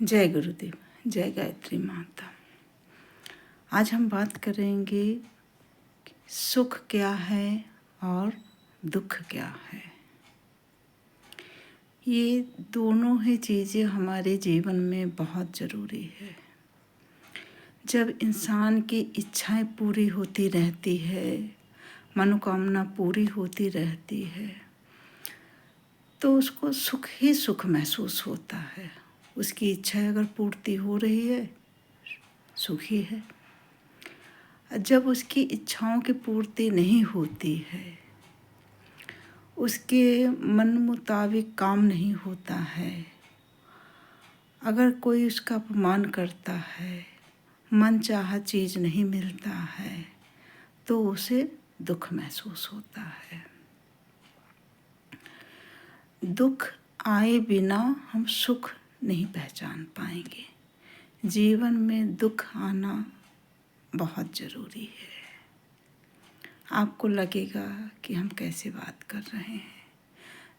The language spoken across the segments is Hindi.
जय गुरुदेव, जय गायत्री माता। आज हम बात करेंगे सुख क्या है और दुख क्या है। ये दोनों ही चीज़ें हमारे जीवन में बहुत ज़रूरी है। जब इंसान की इच्छाएं पूरी होती रहती है, मनोकामना पूरी होती रहती है, तो उसको सुख ही सुख महसूस होता है। उसकी इच्छा अगर पूर्ति हो रही है, सुखी है। जब उसकी इच्छाओं की पूर्ति नहीं होती है, उसके मन मुताबिक काम नहीं होता है, अगर कोई उसका अपमान करता है, मन चाहा चीज़ नहीं मिलता है, तो उसे दुख महसूस होता है। दुख आए बिना हम सुख नहीं पहचान पाएंगे। जीवन में दुख आना बहुत ज़रूरी है। आपको लगेगा कि हम कैसे बात कर रहे हैं।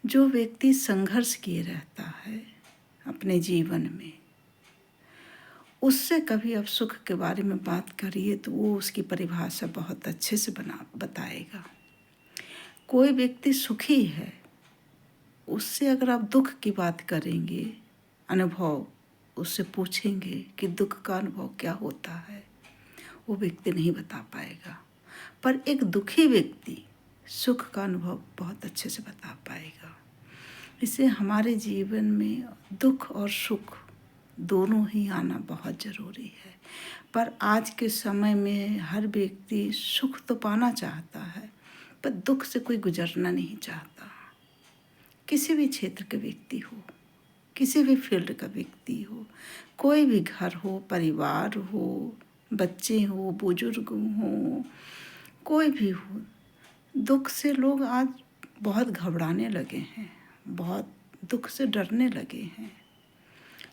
जो व्यक्ति संघर्ष किए रहता है अपने जीवन में, उससे कभी आप सुख के बारे में बात करिए तो वो उसकी परिभाषा बहुत अच्छे से बताएगा। कोई व्यक्ति सुखी है, उससे अगर आप दुख की बात करेंगे, अनुभव उससे पूछेंगे कि दुख का अनुभव क्या होता है, वो व्यक्ति नहीं बता पाएगा। पर एक दुखी व्यक्ति सुख का अनुभव बहुत अच्छे से बता पाएगा। इससे हमारे जीवन में दुख और सुख दोनों ही आना बहुत ज़रूरी है। पर आज के समय में हर व्यक्ति सुख तो पाना चाहता है, पर दुख से कोई गुजरना नहीं चाहता। किसी भी क्षेत्र के व्यक्ति हो, किसी भी फील्ड का व्यक्ति हो, कोई भी घर हो, परिवार हो, बच्चे हो, बुजुर्ग हो, कोई भी हो, दुख से लोग आज बहुत घबराने लगे हैं, बहुत दुख से डरने लगे हैं।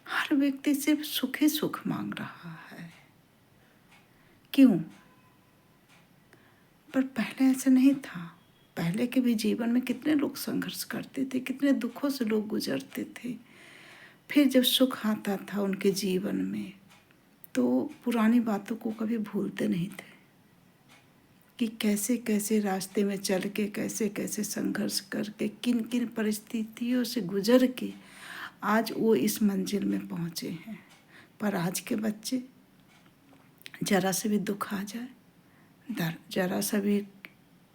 हर व्यक्ति सिर्फ सुख ही सुख मांग रहा है। क्यों? पर पहले ऐसा नहीं था। पहले के भी जीवन में कितने लोग संघर्ष करते थे, कितने दुखों से लोग गुजरते थे। फिर जब सुख आता था उनके जीवन में, तो पुरानी बातों को कभी भूलते नहीं थे कि कैसे कैसे रास्ते में चल के, कैसे कैसे संघर्ष करके, किन किन परिस्थितियों से गुजर के आज वो इस मंजिल में पहुँचे हैं। पर आज के बच्चे, जरा से भी दुख आ जाए, जरा सा भी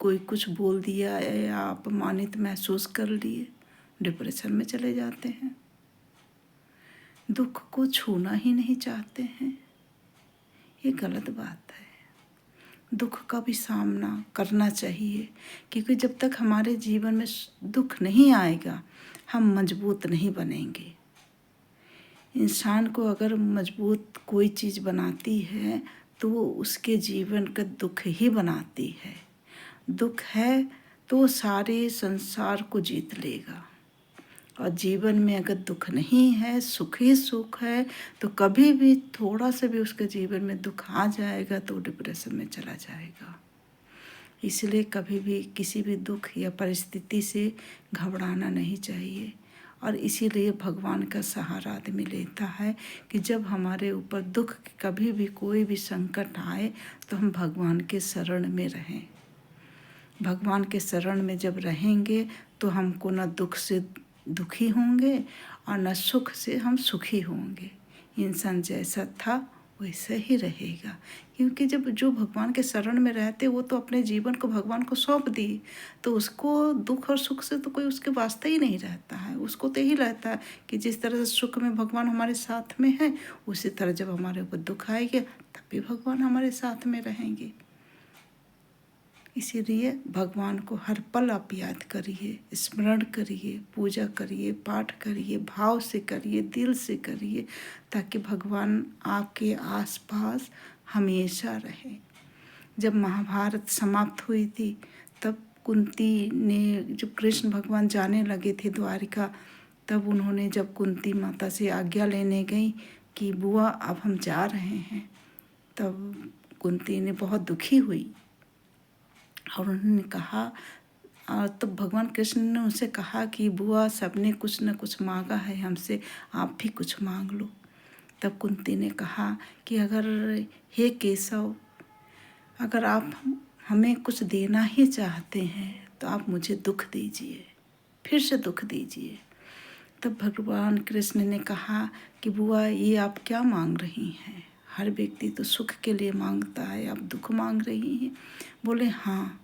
कोई कुछ बोल दिया या अपमानित महसूस कर लिए, डिप्रेशन में चले जाते हैं। दुख को छूना ही नहीं चाहते हैं। ये गलत बात है। दुख का भी सामना करना चाहिए, क्योंकि जब तक हमारे जीवन में दुख नहीं आएगा, हम मजबूत नहीं बनेंगे। इंसान को अगर मजबूत कोई चीज़ बनाती है तो वो उसके जीवन का दुख ही बनाती है। दुख है तो सारे संसार को जीत लेगा। और जीवन में अगर दुख नहीं है, सुख ही सुख है, तो कभी भी थोड़ा सा भी उसके जीवन में दुख आ जाएगा तो डिप्रेशन में चला जाएगा। इसलिए कभी भी किसी भी दुख या परिस्थिति से घबराना नहीं चाहिए। और इसीलिए भगवान का सहारा आदमी लेता है कि जब हमारे ऊपर दुख कभी भी कोई भी संकट आए तो हम भगवान के शरण में रहें। भगवान के शरण में जब रहेंगे तो हमको न दुख से दुखी होंगे और न सुख से हम सुखी होंगे। इंसान जैसा था वैसा ही रहेगा, क्योंकि जब जो भगवान के शरण में रहते वो तो अपने जीवन को भगवान को सौंप दिए, तो उसको दुख और सुख से तो कोई उसके वास्ते ही नहीं रहता है। उसको तो यही रहता है कि जिस तरह से सुख में भगवान हमारे साथ में है, उसी तरह जब हमारे ऊपर दुख आएगा तब भी भगवान हमारे साथ में रहेंगे। इसीलिए भगवान को हर पल आप याद करिए, स्मरण करिए, पूजा करिए, पाठ करिए, भाव से करिए, दिल से करिए, ताकि भगवान आपके आसपास हमेशा रहे। जब महाभारत समाप्त हुई थी तब कुंती ने, जब कृष्ण भगवान जाने लगे थे द्वारिका, तब उन्होंने जब कुंती माता से आज्ञा लेने गई कि बुआ अब हम जा रहे हैं, तब कुंती ने बहुत दुखी हुई और उन्होंने कहा, और तब भगवान कृष्ण ने उनसे कहा कि बुआ सबने कुछ न कुछ मांगा है हमसे, आप भी कुछ मांग लो। तब कुंती ने कहा कि अगर हे केशव, अगर आप हमें कुछ देना ही चाहते हैं तो आप मुझे दुख दीजिए, फिर से दुख दीजिए। तब भगवान कृष्ण ने कहा कि बुआ, ये आप क्या मांग रही हैं? हर व्यक्ति तो सुख के लिए मांगता है, आप दुख मांग रही हैं। बोले हाँ,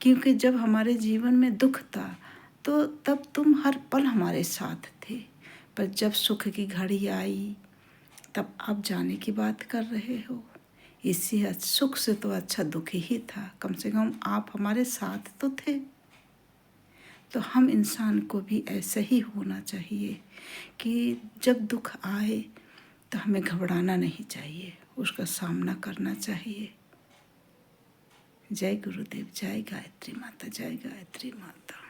क्योंकि जब हमारे जीवन में दुख था तो तब तुम हर पल हमारे साथ थे, पर जब सुख की घड़ी आई तब आप जाने की बात कर रहे हो। इससे सुख से तो अच्छा दुख ही था, कम से कम आप हमारे साथ तो थे। तो हम इंसान को भी ऐसा ही होना चाहिए कि जब दुख आए तो हमें घबराना नहीं चाहिए, उसका सामना करना चाहिए। जय गुरुदेव, जय गायत्री माता, जय गायत्री माता।